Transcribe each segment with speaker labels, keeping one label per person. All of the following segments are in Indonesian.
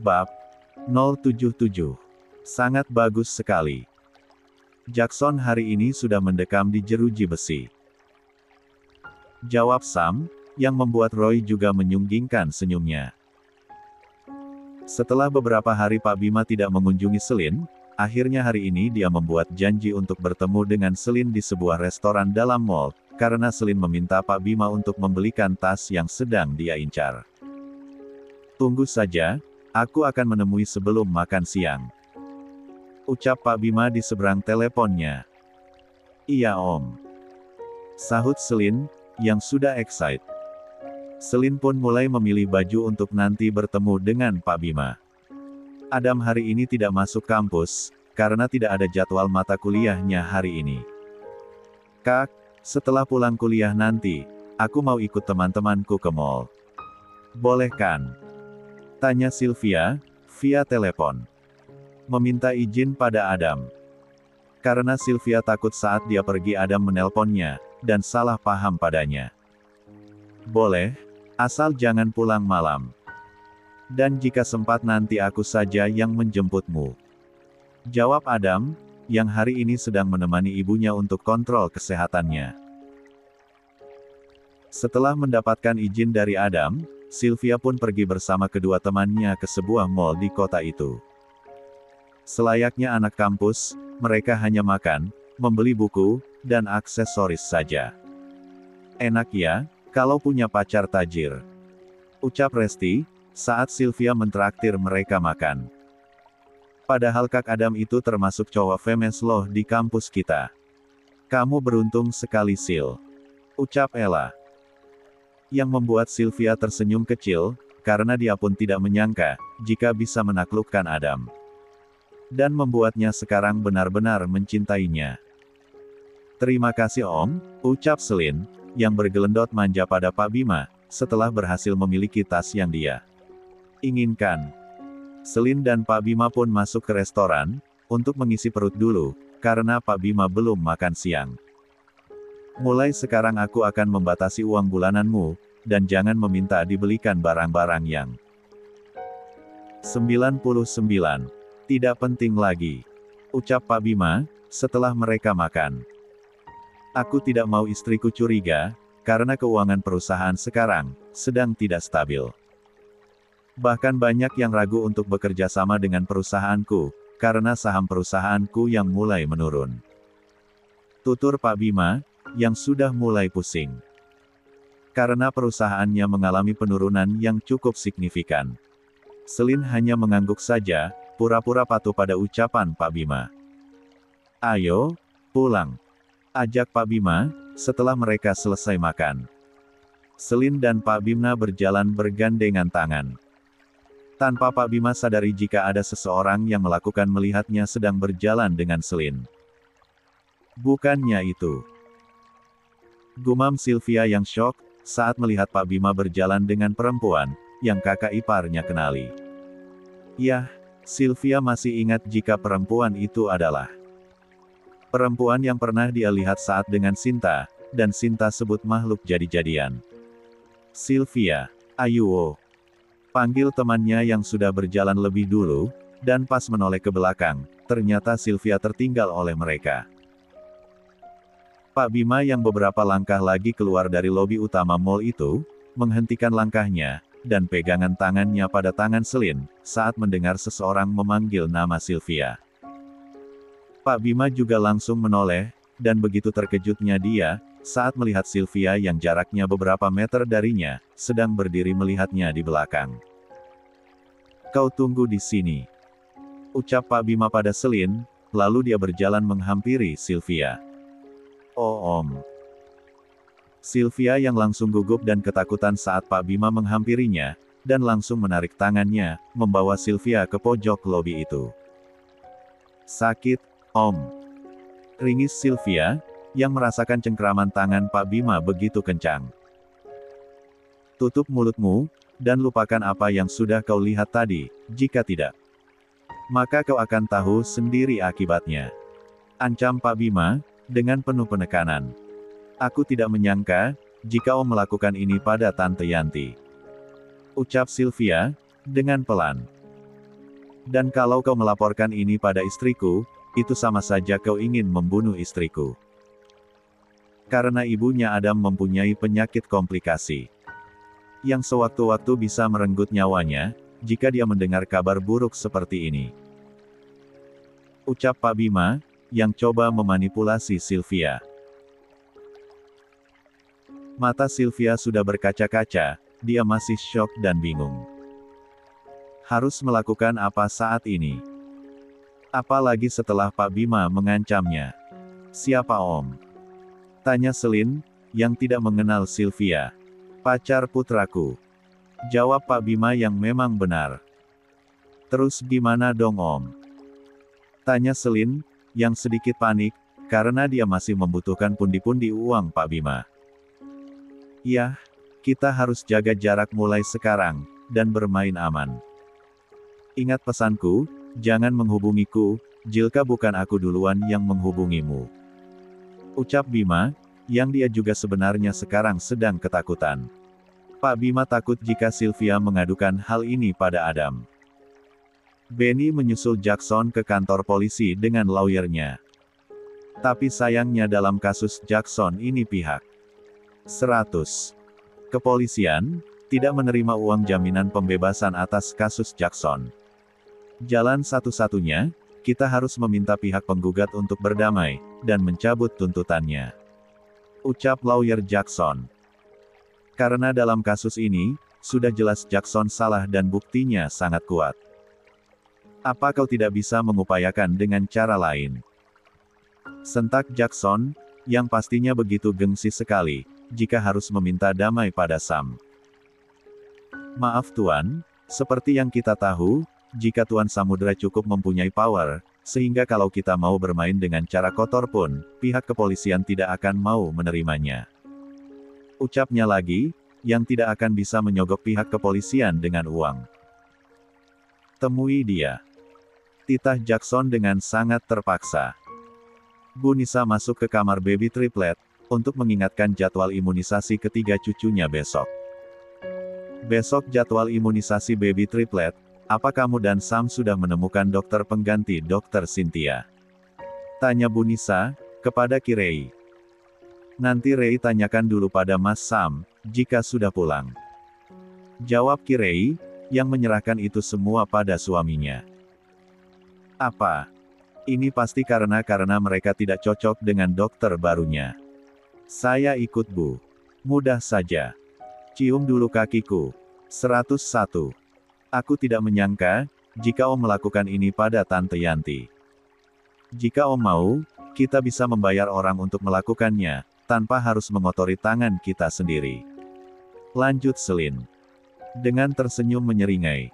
Speaker 1: Bab 077. Sangat bagus sekali. Jackson hari ini sudah mendekam di jeruji besi. Jawab Sam, yang membuat Roy juga menyunggingkan senyumnya. Setelah beberapa hari Pak Bima tidak mengunjungi Selin, akhirnya hari ini dia membuat janji untuk bertemu dengan Selin di sebuah restoran dalam mall, karena Selin meminta Pak Bima untuk membelikan tas yang sedang dia incar. Tunggu saja, aku akan menemui sebelum makan siang. Ucap Pak Bima di seberang teleponnya. Iya Om. Sahut Selin, yang sudah excited. Selin pun mulai memilih baju untuk nanti bertemu dengan Pak Bima. Adam hari ini tidak masuk kampus, karena tidak ada jadwal mata kuliahnya hari ini. Kak, setelah pulang kuliah nanti, aku mau ikut teman-temanku ke mall. Boleh kan? Tanya Sylvia, via telepon. Meminta izin pada Adam. Karena Sylvia takut saat dia pergi Adam menelponnya, dan salah paham padanya. Boleh, asal jangan pulang malam. Dan jika sempat nanti aku saja yang menjemputmu. Jawab Adam, yang hari ini sedang menemani ibunya untuk kontrol kesehatannya. Setelah mendapatkan izin dari Adam, Sylvia pun pergi bersama kedua temannya ke sebuah mall di kota itu. Selayaknya anak kampus, mereka hanya makan, membeli buku, dan aksesoris saja. Enak ya, kalau punya pacar tajir. Ucap Resti, saat Sylvia mentraktir mereka makan. Padahal Kak Adam itu termasuk cowok famous loh di kampus kita. Kamu beruntung sekali Sil. Ucap Ella. Yang membuat Sylvia tersenyum kecil, karena dia pun tidak menyangka, jika bisa menaklukkan Adam. Dan membuatnya sekarang benar-benar mencintainya. Terima kasih Om, ucap Selin, yang bergelendot manja pada Pak Bima, setelah berhasil memiliki tas yang dia inginkan. Selin dan Pak Bima pun masuk ke restoran, untuk mengisi perut dulu, karena Pak Bima belum makan siang. Mulai sekarang aku akan membatasi uang bulananmu, dan jangan meminta dibelikan barang-barang yang 99. Tidak penting lagi. Ucap Pak Bima, setelah mereka makan. Aku tidak mau istriku curiga, karena keuangan perusahaan sekarang, sedang tidak stabil. Bahkan banyak yang ragu untuk bekerja sama dengan perusahaanku, karena saham perusahaanku yang mulai menurun. Tutur Pak Bima, yang sudah mulai pusing. Karena perusahaannya mengalami penurunan yang cukup signifikan. Selin hanya mengangguk saja, pura-pura patuh pada ucapan Pak Bima. Ayo, pulang. Ajak Pak Bima, setelah mereka selesai makan. Selin dan Pak Bima berjalan bergandengan tangan. Tanpa Pak Bima sadari jika ada seseorang yang melakukan melihatnya sedang berjalan dengan Selin. Bukannya itu. Gumam Sylvia yang syok, saat melihat Pak Bima berjalan dengan perempuan, yang kakak iparnya kenali. Yah, Sylvia masih ingat jika perempuan itu adalah perempuan yang pernah dia lihat saat dengan Sinta, dan Sinta sebut makhluk jadi-jadian. Sylvia, Ayuwo. Panggil temannya yang sudah berjalan lebih dulu, dan pas menoleh ke belakang, ternyata Sylvia tertinggal oleh mereka. Pak Bima yang beberapa langkah lagi keluar dari lobi utama mall itu, menghentikan langkahnya, dan pegangan tangannya pada tangan Selin, saat mendengar seseorang memanggil nama Sylvia. Pak Bima juga langsung menoleh, dan begitu terkejutnya dia, saat melihat Sylvia yang jaraknya beberapa meter darinya, sedang berdiri melihatnya di belakang. Kau tunggu di sini. Ucap Pak Bima pada Selin, lalu dia berjalan menghampiri Sylvia. Oh Om. Sylvia yang langsung gugup dan ketakutan saat Pak Bima menghampirinya, dan langsung menarik tangannya, membawa Sylvia ke pojok lobi itu. Sakit, Om. Ringis Sylvia, yang merasakan cengkraman tangan Pak Bima begitu kencang. Tutup mulutmu, dan lupakan apa yang sudah kau lihat tadi, jika tidak, maka kau akan tahu sendiri akibatnya. Ancam Pak Bima, dengan penuh penekanan. Aku tidak menyangka, jika Om melakukan ini pada Tante Yanti. Ucap Sylvia, dengan pelan. Dan kalau kau melaporkan ini pada istriku, itu sama saja kau ingin membunuh istriku. Karena ibunya Adam mempunyai penyakit komplikasi yang sewaktu-waktu bisa merenggut nyawanya, jika dia mendengar kabar buruk seperti ini. Ucap Pak Bima, yang coba memanipulasi Sylvia. Mata Sylvia sudah berkaca-kaca, dia masih syok dan bingung. Harus melakukan apa saat ini? Apalagi setelah Pak Bima mengancamnya. Siapa Om? Tanya Selin, yang tidak mengenal Sylvia. Pacar putraku. Jawab Pak Bima yang memang benar. Terus gimana dong Om? Tanya Selin, yang sedikit panik, karena dia masih membutuhkan pundi-pundi uang Pak Bima. Yah, kita harus jaga jarak mulai sekarang, dan bermain aman. Ingat pesanku, jangan menghubungiku, jika bukan aku duluan yang menghubungimu. Ucap Bima, yang dia juga sebenarnya sekarang sedang ketakutan. Pak Bima takut jika Sylvia mengadukan hal ini pada Adam. Benny menyusul Jackson ke kantor polisi dengan lawyernya. Tapi sayangnya dalam kasus Jackson ini pihak 100 kepolisian tidak menerima uang jaminan pembebasan atas kasus Jackson. Jalan satu-satunya, kita harus meminta pihak penggugat untuk berdamai, dan mencabut tuntutannya. Ucap lawyer Jackson. Karena dalam kasus ini, sudah jelas Jackson salah dan buktinya sangat kuat. Apa kau tidak bisa mengupayakan dengan cara lain? Sentak Jackson, yang pastinya begitu gengsi sekali, jika harus meminta damai pada Sam. Maaf Tuan, seperti yang kita tahu, jika Tuan Samudra cukup mempunyai power, sehingga kalau kita mau bermain dengan cara kotor pun, pihak kepolisian tidak akan mau menerimanya. Ucapnya lagi, yang tidak akan bisa menyogok pihak kepolisian dengan uang. Temui dia. Titah Jackson dengan sangat terpaksa. Bu Nisa masuk ke kamar baby triplet, untuk mengingatkan jadwal imunisasi ketiga cucunya besok. Besok jadwal imunisasi baby triplet. Apa kamu dan Sam sudah menemukan dokter pengganti Dokter Cynthia? Tanya Bu Nisa, kepada Kirei. Nanti Rei tanyakan dulu pada Mas Sam, jika sudah pulang. Jawab Kirei, yang menyerahkan itu semua pada suaminya. Apa? Ini pasti karena mereka tidak cocok dengan dokter barunya. Saya ikut Bu. Mudah saja. Cium dulu kakiku. 101. Aku tidak menyangka, jika Om melakukan ini pada Tante Yanti. Jika Om mau, kita bisa membayar orang untuk melakukannya, tanpa harus mengotori tangan kita sendiri. Lanjut Selin. Dengan tersenyum menyeringai.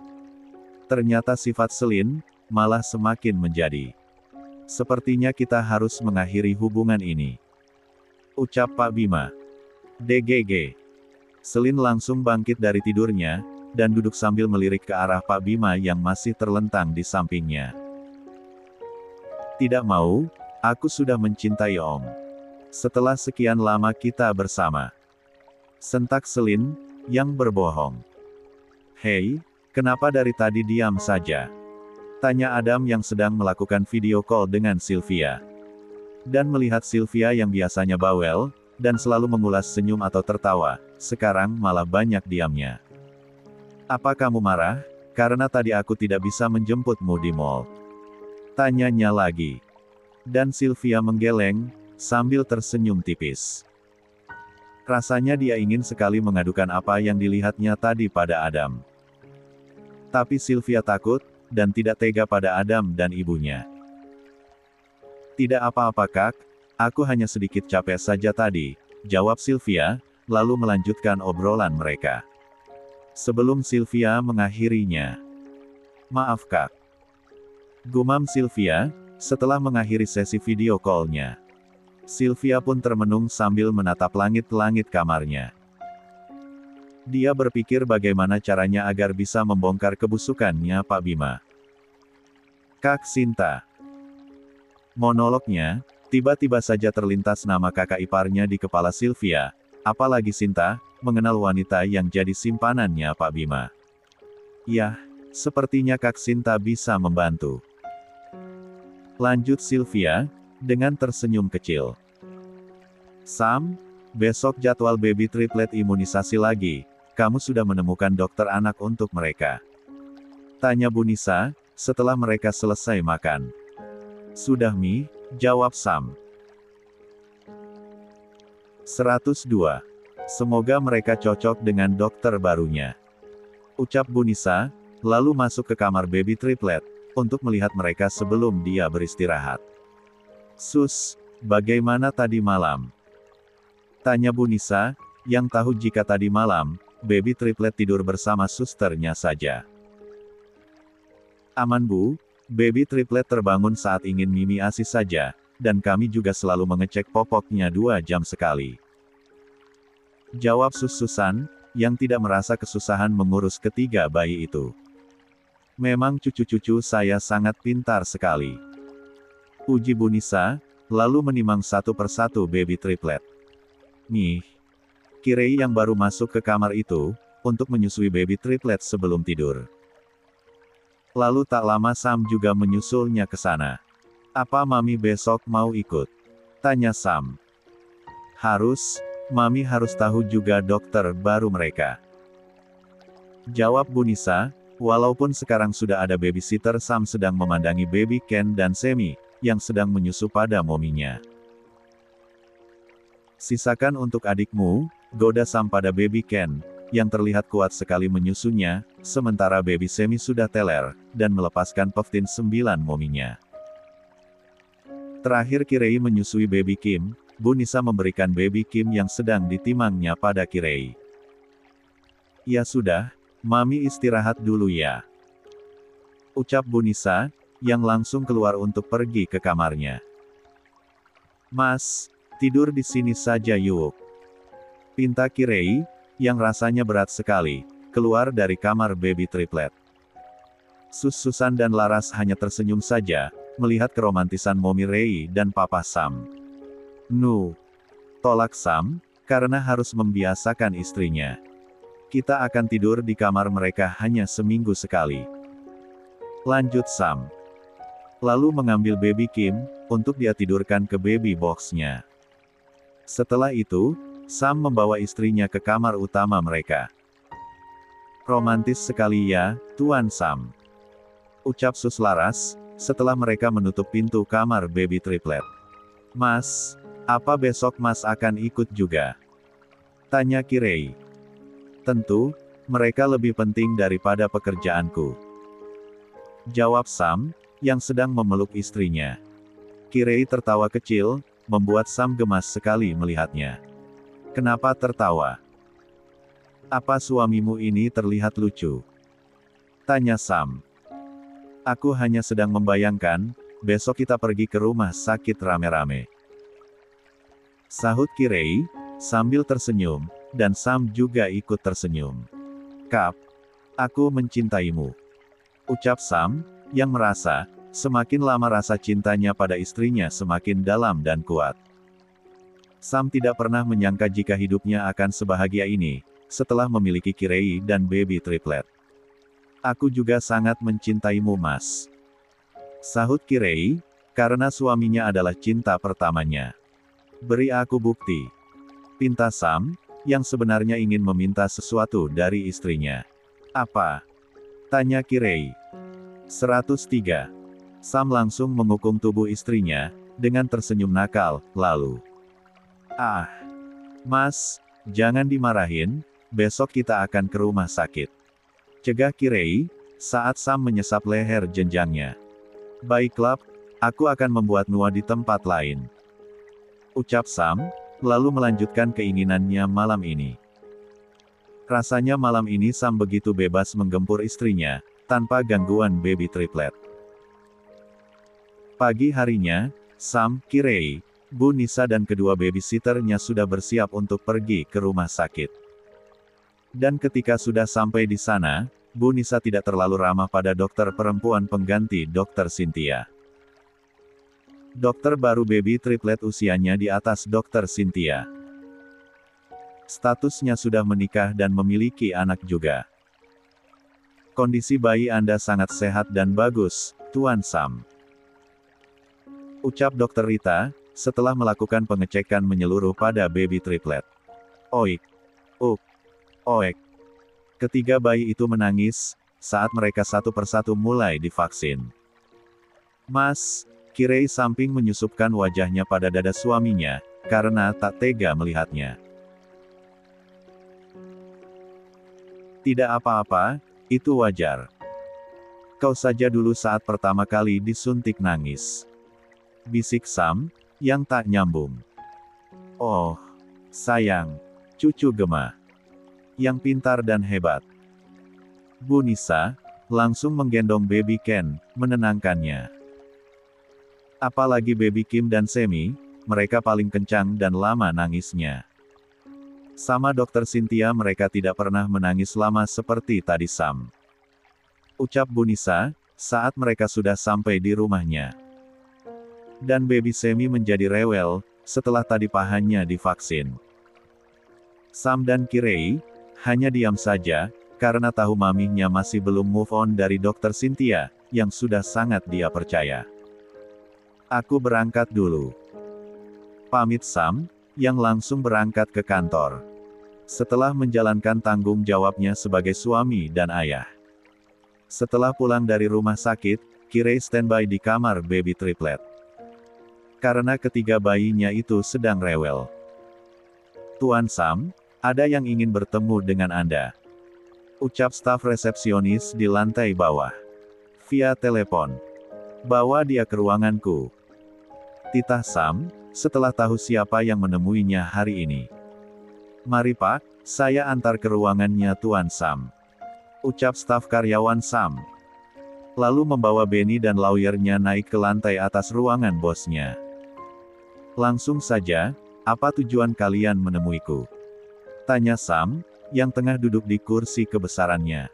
Speaker 1: Ternyata sifat Selin, malah semakin menjadi. Sepertinya kita harus mengakhiri hubungan ini. Ucap Pak Bima. DGG. Selin langsung bangkit dari tidurnya, dan duduk sambil melirik ke arah Pak Bima yang masih terlentang di sampingnya. Tidak mau, aku sudah mencintai Om. Setelah sekian lama kita bersama. Sentak Selin, yang berbohong. Hei, kenapa dari tadi diam saja? Tanya Adam yang sedang melakukan video call dengan Sylvia. Dan melihat Sylvia yang biasanya bawel, dan selalu mengulas senyum atau tertawa, sekarang malah banyak diamnya. Apa kamu marah, karena tadi aku tidak bisa menjemputmu di mall? Tanyanya lagi. Dan Sylvia menggeleng, sambil tersenyum tipis. Rasanya dia ingin sekali mengadukan apa yang dilihatnya tadi pada Adam. Tapi Sylvia takut, dan tidak tega pada Adam dan ibunya. Tidak apa-apa Kak, aku hanya sedikit capek saja tadi, jawab Sylvia, lalu melanjutkan obrolan mereka. Sebelum Sylvia mengakhirinya. Maaf Kak. Gumam Sylvia, setelah mengakhiri sesi video call-nya. Sylvia pun termenung sambil menatap langit-langit kamarnya. Dia berpikir bagaimana caranya agar bisa membongkar kebusukannya Pak Bima. Kak Sinta. Monolognya, tiba-tiba saja terlintas nama kakak iparnya di kepala Sylvia, apalagi Sinta, mengenal wanita yang jadi simpanannya Pak Bima. Yah, Sepertinya Kak Sinta bisa membantu. Lanjut Sylvia, dengan tersenyum kecil. Sam, besok jadwal baby triplet imunisasi lagi, kamu sudah menemukan dokter anak untuk mereka? Tanya Bu Nisa, setelah mereka selesai makan. Sudah Mi, jawab Sam. 102. Semoga mereka cocok dengan dokter barunya. Ucap Bu Nisa, lalu masuk ke kamar baby triplet, untuk melihat mereka sebelum dia beristirahat. Sus, bagaimana tadi malam? Tanya Bu Nisa, yang tahu jika tadi malam, baby triplet tidur bersama susternya saja. Aman Bu, baby triplet terbangun saat ingin Mimi ASI saja, dan kami juga selalu mengecek popoknya 2 jam sekali. Jawab Susan, yang tidak merasa kesusahan mengurus ketiga bayi itu. Memang cucu-cucu saya sangat pintar sekali. Puji Bu Nisa, lalu menimang satu persatu baby triplet. Nih, Kirei yang baru masuk ke kamar itu, untuk menyusui baby triplet sebelum tidur. Lalu tak lama Sam juga menyusulnya ke sana. Apa Mami besok mau ikut? Tanya Sam. Harus, Mami harus tahu juga dokter baru mereka. Jawab Bu Nisa, walaupun sekarang sudah ada babysitter Sam sedang memandangi baby Ken dan Semi, yang sedang menyusu pada mominya. Sisakan untuk adikmu, goda Sam pada baby Ken, yang terlihat kuat sekali menyusunya, sementara baby Semi sudah teler, dan melepaskan Peftin 9 mominya. Terakhir Kirei menyusui baby Kim, Bu Nisa memberikan baby Kim yang sedang ditimangnya pada Kirei. Ya sudah, Mami istirahat dulu ya. Ucap Bu Nisa, yang langsung keluar untuk pergi ke kamarnya. Mas, tidur di sini saja yuk. Pinta Kirei, yang rasanya berat sekali, keluar dari kamar baby triplet. Susan dan Laras hanya tersenyum saja, melihat keromantisan Momi Rei dan Papa Sam. Tolak Sam, karena harus membiasakan istrinya. Kita akan tidur di kamar mereka hanya seminggu sekali. Lanjut Sam. Lalu mengambil baby Kim, untuk dia tidurkan ke baby box-nya. Setelah itu, Sam membawa istrinya ke kamar utama mereka. Romantis sekali ya, Tuan Sam. Ucap Sus Laras, setelah mereka menutup pintu kamar baby triplet. Mas, apa besok Mas akan ikut juga? Tanya Kirei. Tentu, mereka lebih penting daripada pekerjaanku. Jawab Sam, yang sedang memeluk istrinya. Kirei tertawa kecil, membuat Sam gemas sekali melihatnya. Kenapa tertawa? Apa suamimu ini terlihat lucu? Tanya Sam. Aku hanya sedang membayangkan, besok kita pergi ke rumah sakit rame-rame. Sahut Kirei, sambil tersenyum, dan Sam juga ikut tersenyum. Kap, aku mencintaimu. Ucap Sam, yang merasa, semakin lama rasa cintanya pada istrinya semakin dalam dan kuat. Sam tidak pernah menyangka jika hidupnya akan sebahagia ini, setelah memiliki Kirei dan baby triplet. Aku juga sangat mencintaimu Mas. Sahut Kirei, karena suaminya adalah cinta pertamanya. Beri aku bukti. Pinta Sam, yang sebenarnya ingin meminta sesuatu dari istrinya. Apa? Tanya Kirei. 103. Sam langsung mengukung tubuh istrinya, dengan tersenyum nakal, lalu. Ah, Mas, jangan dimarahin, besok kita akan ke rumah sakit. Cegah Kirei, saat Sam menyesap leher jenjangnya. Baiklah, aku akan membuat Nua di tempat lain. Ucap Sam, lalu melanjutkan keinginannya malam ini. Rasanya malam ini Sam begitu bebas menggempur istrinya, tanpa gangguan baby triplet. Pagi harinya, Sam, Kirei, Bu Nisa dan kedua babysitternya sudah bersiap untuk pergi ke rumah sakit. Dan ketika sudah sampai di sana, Bu Nisa tidak terlalu ramah pada dokter perempuan pengganti Dokter Cynthia. Dokter baru baby triplet usianya di atas Dokter Cynthia. Statusnya sudah menikah dan memiliki anak juga. Kondisi bayi Anda sangat sehat dan bagus, Tuan Sam. Ucap Dokter Rita, setelah melakukan pengecekan menyeluruh pada baby triplet. Oik. Uk. Oek. Ketiga bayi itu menangis, saat mereka satu persatu mulai divaksin. Mas, Kirei samping menyusupkan wajahnya pada dada suaminya, karena tak tega melihatnya. Tidak apa-apa, itu wajar. Kau saja dulu saat pertama kali disuntik nangis. Bisik Sam, yang tak nyambung. Oh, sayang, cucu Gema. Yang pintar dan hebat. Bu Nisa, langsung menggendong baby Ken, menenangkannya. Apalagi baby Kim dan Semi, mereka paling kencang dan lama nangisnya. Sama Dokter Cynthia mereka tidak pernah menangis lama seperti tadi Sam. Ucap Bu Nisa, saat mereka sudah sampai di rumahnya. Dan baby Semi menjadi rewel, setelah tadi pahanya divaksin. Sam dan Kirei, hanya diam saja, karena tahu maminya masih belum move on dari Dokter Cynthia, yang sudah sangat dia percaya. Aku berangkat dulu. Pamit Sam, yang langsung berangkat ke kantor. Setelah menjalankan tanggung jawabnya sebagai suami dan ayah. Setelah pulang dari rumah sakit, Kirei standby di kamar baby triplet. Karena ketiga bayinya itu sedang rewel. Tuan Sam, ada yang ingin bertemu dengan Anda. Ucap staf resepsionis di lantai bawah. Via telepon. Bawa dia ke ruanganku. Titah Sam, setelah tahu siapa yang menemuinya hari ini. Mari Pak, saya antar ke ruangannya Tuan Sam. Ucap staf karyawan Sam. Lalu membawa Benny dan lawyernya naik ke lantai atas ruangan bosnya. Langsung saja, apa tujuan kalian menemuiku? Tanya Sam, yang tengah duduk di kursi kebesarannya.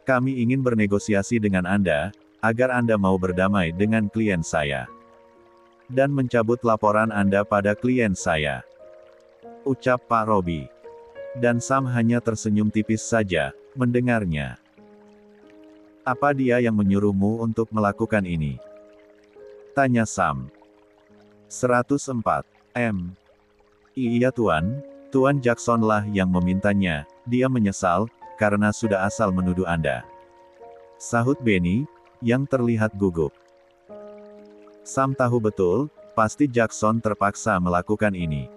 Speaker 1: Kami ingin bernegosiasi dengan Anda, agar Anda mau berdamai dengan klien saya. Dan mencabut laporan Anda pada klien saya. Ucap Pak Robi. Dan Sam hanya tersenyum tipis saja, mendengarnya. Apa dia yang menyuruhmu untuk melakukan ini? Tanya Sam. 104 M. Iya Tuan, Tuan Jackson lah yang memintanya, dia menyesal, karena sudah asal menuduh Anda. Sahut Benny, yang terlihat gugup. Sam tahu betul, pasti Jackson terpaksa melakukan ini.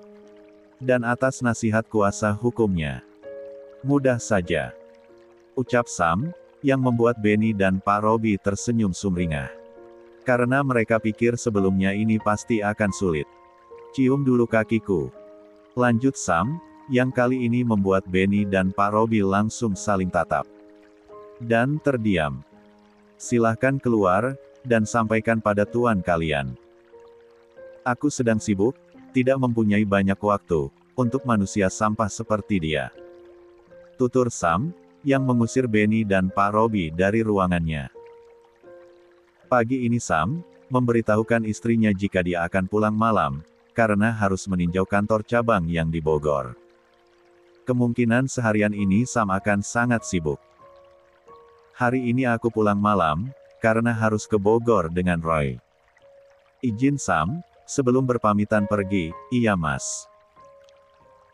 Speaker 1: Dan atas nasihat kuasa hukumnya. Mudah saja. Ucap Sam, yang membuat Benny dan Pak Robi tersenyum sumringah. Karena mereka pikir sebelumnya ini pasti akan sulit. Cium dulu kakiku. Lanjut Sam, yang kali ini membuat Benny dan Pak Robi langsung saling tatap. Dan terdiam. Silahkan keluar, dan sampaikan pada tuan kalian. Aku sedang sibuk, tidak mempunyai banyak waktu, untuk manusia sampah seperti dia. Tutur Sam, yang mengusir Benny dan Pak Robi dari ruangannya. Pagi ini Sam, memberitahukan istrinya jika dia akan pulang malam, karena harus meninjau kantor cabang yang di Bogor. Kemungkinan seharian ini Sam akan sangat sibuk. Hari ini aku pulang malam, karena harus ke Bogor dengan Roy. Izin Sam, sebelum berpamitan pergi, iya mas.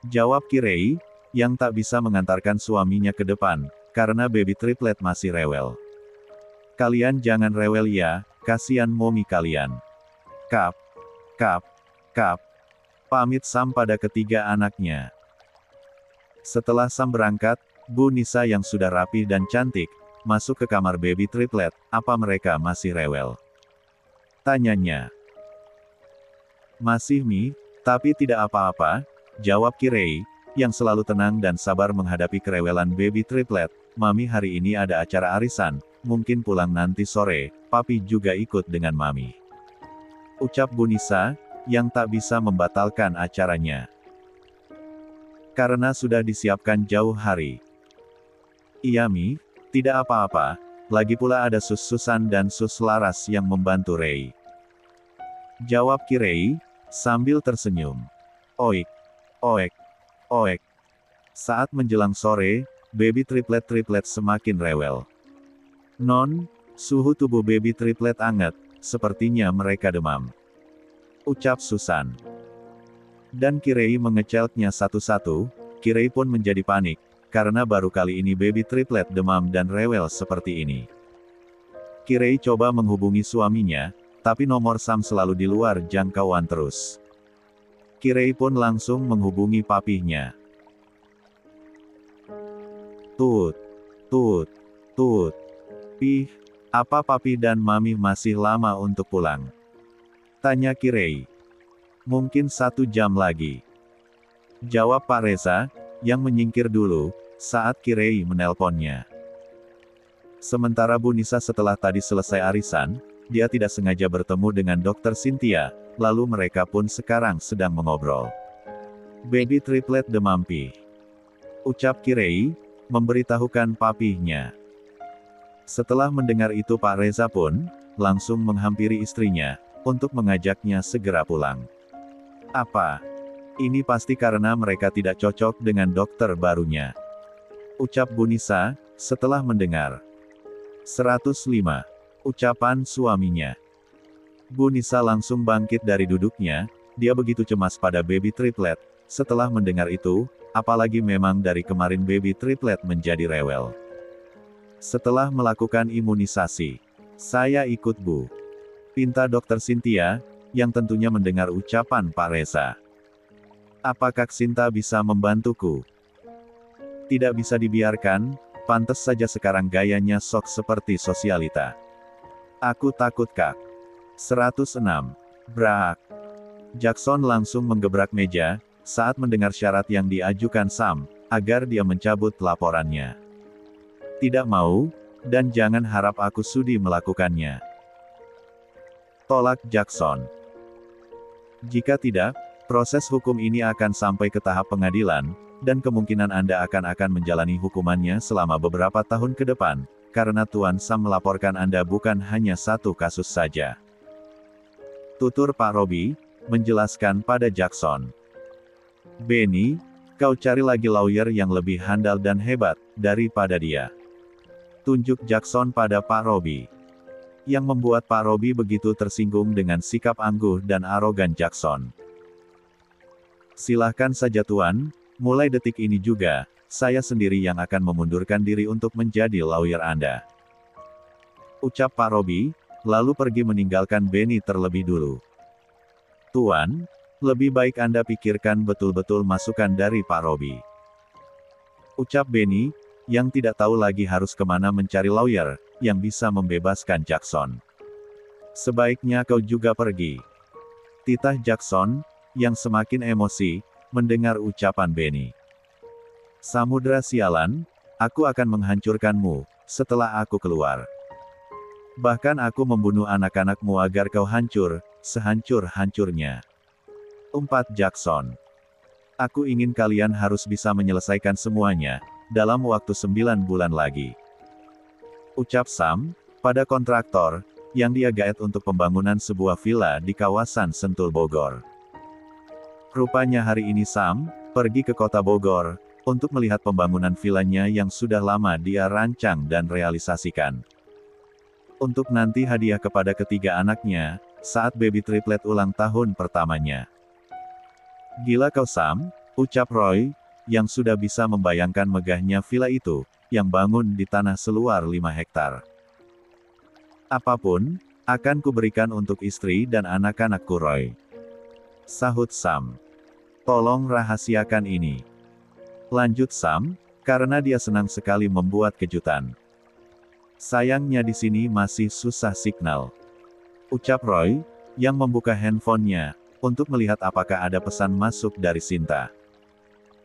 Speaker 1: Jawab Kirei, yang tak bisa mengantarkan suaminya ke depan, karena baby triplet masih rewel. Kalian jangan rewel ya, kasihan momi kalian. Kap. Kap. Kap. Pamit Sam pada ketiga anaknya. Setelah Sam berangkat, Bu Nisa yang sudah rapi dan cantik, masuk ke kamar baby triplet, apa mereka masih rewel? Tanyanya. Masih Mi, tapi tidak apa-apa, jawab Kirei, yang selalu tenang dan sabar menghadapi kerewelan baby triplet. Mami hari ini ada acara arisan, mungkin pulang nanti sore, papi juga ikut dengan mami. Ucap Bu Nisa, yang tak bisa membatalkan acaranya. Karena sudah disiapkan jauh hari. Iya Mi, tidak apa-apa, lagi pula ada Sus Susan dan Sus Laras yang membantu Rei. Jawab Kirei, sambil tersenyum. Oik. Oek. Oek. Saat menjelang sore, baby triplet-triplet semakin rewel. Non, suhu tubuh baby triplet anget, sepertinya mereka demam. Ucap Susan. Dan Kirei mengecelnya satu-satu. Kirei pun menjadi panik, karena baru kali ini baby triplet demam dan rewel seperti ini. Kirei coba menghubungi suaminya, tapi nomor Sam selalu di luar jangkauan terus. Kirei pun langsung menghubungi papihnya. Tut, tut, tut. Pih, apa papi dan mami masih lama untuk pulang? Tanya Kirei. Mungkin 1 jam lagi. Jawab Pak Reza, yang menyingkir dulu, saat Kirei menelponnya. Sementara Bu Nisa setelah tadi selesai arisan, dia tidak sengaja bertemu dengan Dokter Cynthia, lalu mereka pun sekarang sedang mengobrol. Baby triplet demam pih. Ucap Kirei, memberitahukan papihnya. Setelah mendengar itu Pak Reza pun, langsung menghampiri istrinya, untuk mengajaknya segera pulang. Apa? Ini pasti karena mereka tidak cocok dengan dokter barunya. Ucap Bu Nisa, setelah mendengar. 105. Ucapan suaminya. Bu Nisa langsung bangkit dari duduknya, dia begitu cemas pada baby triplet, setelah mendengar itu, apalagi memang dari kemarin baby triplet menjadi rewel. Setelah melakukan imunisasi, saya ikut Bu. Pinta Dokter Cynthia, yang tentunya mendengar ucapan Pak Reza. Apakah Sinta bisa membantuku? Tidak bisa dibiarkan, pantes saja sekarang gayanya sok seperti sosialita. Aku takut Kak. 106. Brak. Jackson langsung menggebrak meja, saat mendengar syarat yang diajukan Sam, agar dia mencabut laporannya. Tidak mau, dan jangan harap aku sudi melakukannya. Tolak Jackson. Jika tidak, proses hukum ini akan sampai ke tahap pengadilan, dan kemungkinan Anda akan menjalani hukumannya selama beberapa tahun ke depan, karena Tuan Sam melaporkan Anda bukan hanya 1 kasus saja. Tutur Pak Robi, menjelaskan pada Jackson. Benny, kau cari lagi lawyer yang lebih handal dan hebat, daripada dia. Tunjuk Jackson pada Pak Robi. Yang membuat Pak Robi begitu tersinggung dengan sikap angguh dan arogan Jackson. Silahkan saja Tuan, mulai detik ini juga, saya sendiri yang akan memundurkan diri untuk menjadi lawyer Anda. Ucap Pak Robi, lalu pergi meninggalkan Benny terlebih dulu. Tuan, lebih baik Anda pikirkan betul-betul masukan dari Pak Robi. Ucap Benny, yang tidak tahu lagi harus kemana mencari lawyer, yang bisa membebaskan Jackson. Sebaiknya kau juga pergi. Titah Jackson, yang semakin emosi, mendengar ucapan Benny. Samudra sialan, aku akan menghancurkanmu, setelah aku keluar. Bahkan aku membunuh anak-anakmu agar kau hancur, sehancur-hancurnya. Umpat Jackson. Aku ingin kalian harus bisa menyelesaikan semuanya, dalam waktu 9 bulan lagi. Ucap Sam, pada kontraktor, yang dia gaet untuk pembangunan sebuah villa di kawasan Sentul Bogor. Rupanya hari ini Sam, pergi ke kota Bogor, untuk melihat pembangunan villanya yang sudah lama dia rancang dan realisasikan. Untuk nanti hadiah kepada ketiga anaknya, saat baby triplet ulang tahun pertamanya. Gila kau Sam, ucap Roy, yang sudah bisa membayangkan megahnya villa itu, yang bangun di tanah seluar 5 hektar. Apapun, akan kuberikan untuk istri dan anak-anakku Roy. Sahut Sam. Tolong rahasiakan ini. Lanjut Sam, karena dia senang sekali membuat kejutan. Sayangnya di sini masih susah signal. Ucap Roy, yang membuka handphonenya, untuk melihat apakah ada pesan masuk dari Sinta.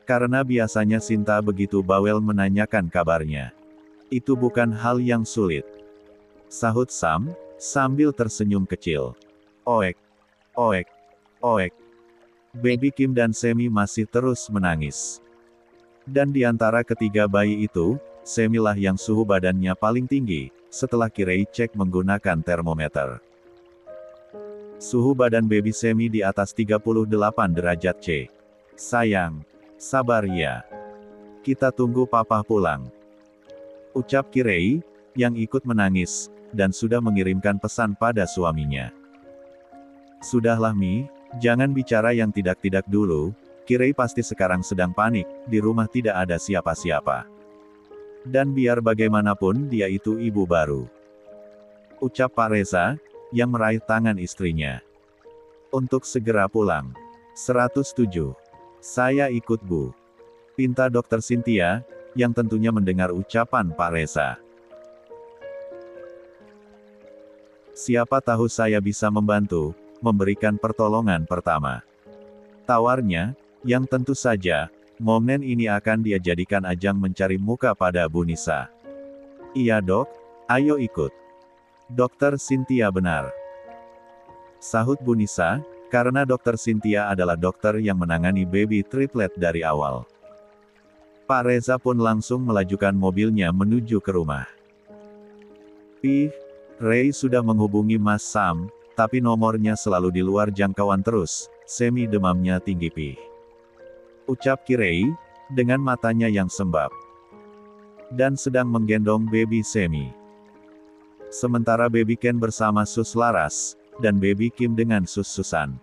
Speaker 1: Karena biasanya Sinta begitu bawel menanyakan kabarnya. Itu bukan hal yang sulit. Sahut Sam, sambil tersenyum kecil. Oek, oek, oek. Baby Kim dan Semi masih terus menangis. Dan di antara ketiga bayi itu, Semi lah yang suhu badannya paling tinggi, setelah Kirei cek menggunakan termometer. Suhu badan baby Semi di atas 38 derajat C. Sayang. Sabar ya. Kita tunggu papa pulang. Ucap Kirei, yang ikut menangis, dan sudah mengirimkan pesan pada suaminya. Sudahlah Mi, jangan bicara yang tidak-tidak dulu, Kirei pasti sekarang sedang panik, di rumah tidak ada siapa-siapa. Dan biar bagaimanapun dia itu ibu baru. Ucap Pak Reza, yang meraih tangan istrinya. Untuk segera pulang. 107. Saya ikut Bu. Pinta Dokter Cynthia, yang tentunya mendengar ucapan Pak Reza. Siapa tahu saya bisa membantu, memberikan pertolongan pertama. Tawarnya, yang tentu saja, momen ini akan dia jadikan ajang mencari muka pada Bu Nisa. Iya dok, ayo ikut. Dokter Cynthia benar. Sahut Bu Nisa, karena Dokter Cynthia adalah dokter yang menangani baby triplet dari awal. Pak Reza pun langsung melajukan mobilnya menuju ke rumah. Ray sudah menghubungi Mas Sam, tapi nomornya selalu di luar jangkauan terus, semi demamnya tinggi ucap Kirei, dengan matanya yang sembab. Dan sedang menggendong baby Semi. Sementara baby Ken bersama Sus Laras, dan baby Kim dengan Sus Susan.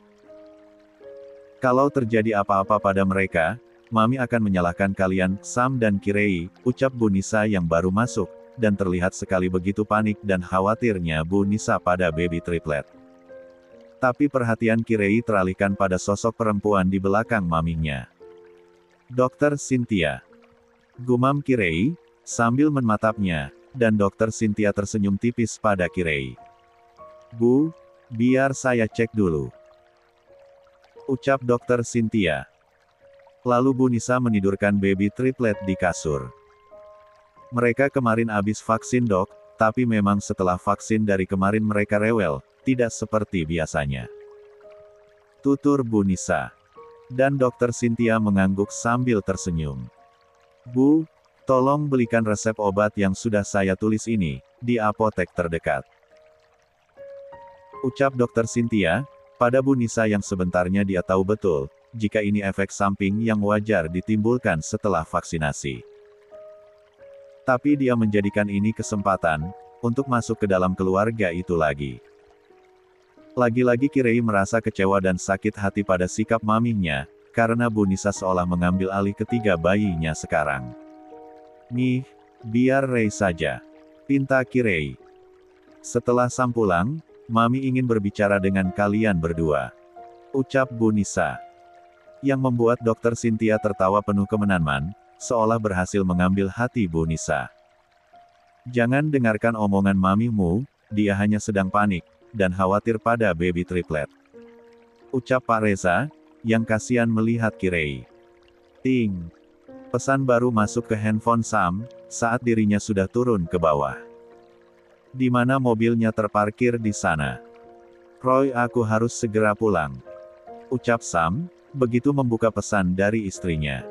Speaker 1: Kalau terjadi apa-apa pada mereka, Mami akan menyalahkan kalian, Sam dan Kirei, ucap Bu Nisa yang baru masuk, dan terlihat sekali begitu panik dan khawatirnya Bu Nisa pada baby triplet. Tapi perhatian Kirei teralihkan pada sosok perempuan di belakang maminya. Dokter Cynthia. Gumam Kirei, sambil menatapnya, dan Dokter Cynthia tersenyum tipis pada Kirei. Bu, biar saya cek dulu. Ucap Dokter Cynthia. Lalu Bu Nisa menidurkan baby triplet di kasur. Mereka kemarin habis vaksin dok, tapi memang setelah vaksin dari kemarin mereka rewel, tidak seperti biasanya. Tutur Bu Nisa. Dan Dokter Cynthia mengangguk sambil tersenyum. Bu, tolong belikan resep obat yang sudah saya tulis ini, di apotek terdekat. Ucap Dokter Cynthia, pada Bu Nisa yang sebentarnya dia tahu betul, jika ini efek samping yang wajar ditimbulkan setelah vaksinasi. Tapi dia menjadikan ini kesempatan, untuk masuk ke dalam keluarga itu lagi. Lagi-lagi Kirei merasa kecewa dan sakit hati pada sikap maminya, karena Bu Nisa seolah mengambil alih ketiga bayinya sekarang. Nih, biar Ray saja. Pinta Kirei. Setelah Sam pulang, Mami ingin berbicara dengan kalian berdua. Ucap Bu Nisa. Yang membuat Dokter Cynthia tertawa penuh kemenaman, seolah berhasil mengambil hati Bu Nisa. Jangan dengarkan omongan mamimu, dia hanya sedang panik, dan khawatir pada baby triplet. Ucap Pak Reza, yang kasihan melihat Kirei. Ting. Pesan baru masuk ke handphone Sam, saat dirinya sudah turun ke bawah. Di mana mobilnya terparkir di sana. Roy, aku harus segera pulang. Ucap Sam, begitu membuka pesan dari istrinya.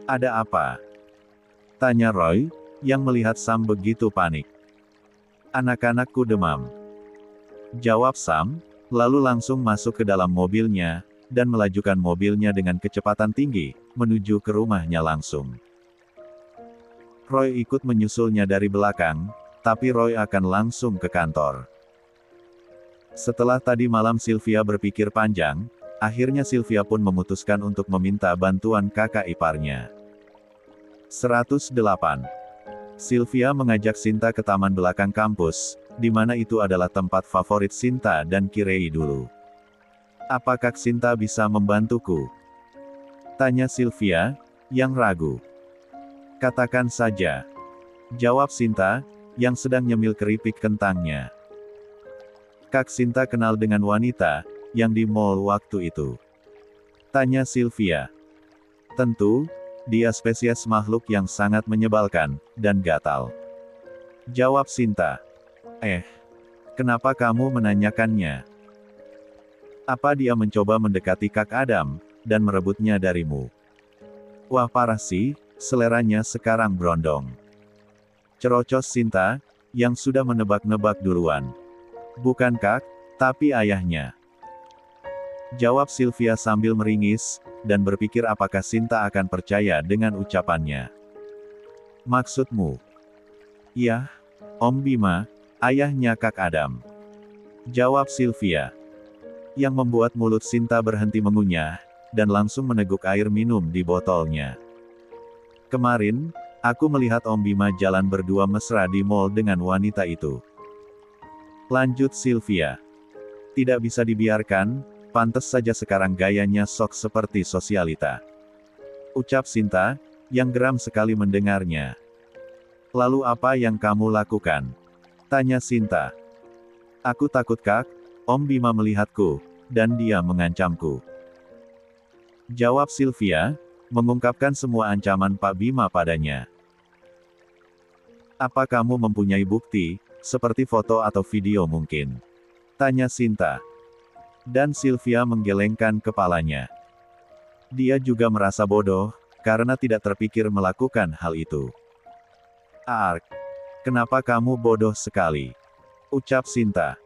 Speaker 1: Ada apa? Tanya Roy, yang melihat Sam begitu panik. Anak-anakku demam. Jawab Sam, lalu langsung masuk ke dalam mobilnya, dan melajukan mobilnya dengan kecepatan tinggi, menuju ke rumahnya langsung. Roy ikut menyusulnya dari belakang, tapi Roy akan langsung ke kantor. Setelah tadi malam Sylvia berpikir panjang, akhirnya Sylvia pun memutuskan untuk meminta bantuan kakak iparnya. 108. Sylvia mengajak Sinta ke taman belakang kampus, di mana itu adalah tempat favorit Sinta dan Kirei dulu. Apakah Sinta bisa membantuku? Tanya Sylvia, yang ragu. Katakan saja. Jawab Sinta, yang sedang nyemil keripik kentangnya. Kak Sinta kenal dengan wanita, yang di mall waktu itu. Tanya Sylvia. Tentu, dia spesies makhluk yang sangat menyebalkan, dan gatal. Jawab Sinta. Kenapa kamu menanyakannya? Apa dia mencoba mendekati Kak Adam, dan merebutnya darimu? Wah parah sih, seleranya sekarang berondong. Cerocos Sinta, yang sudah menebak-nebak duluan. Bukan Kak, tapi ayahnya. Jawab Sylvia sambil meringis, dan berpikir apakah Sinta akan percaya dengan ucapannya. Maksudmu? Iya, Om Bima, ayahnya Kak Adam. Jawab Sylvia. Yang membuat mulut Sinta berhenti mengunyah, dan langsung meneguk air minum di botolnya. Kemarin, aku melihat Om Bima jalan berdua mesra di mall dengan wanita itu. Lanjut Sylvia. Tidak bisa dibiarkan, pantes saja sekarang gayanya sok seperti sosialita. Ucap Sinta, yang geram sekali mendengarnya. Lalu apa yang kamu lakukan? Tanya Sinta. Aku takut Kak, Om Bima melihatku, dan dia mengancamku. Jawab Sylvia, mengungkapkan semua ancaman Pak Bima padanya. Apa kamu mempunyai bukti, seperti foto atau video mungkin? Tanya Sinta. Dan Sylvia menggelengkan kepalanya. Dia juga merasa bodoh, karena tidak terpikir melakukan hal itu. Ark, kenapa kamu bodoh sekali? Ucap Sinta.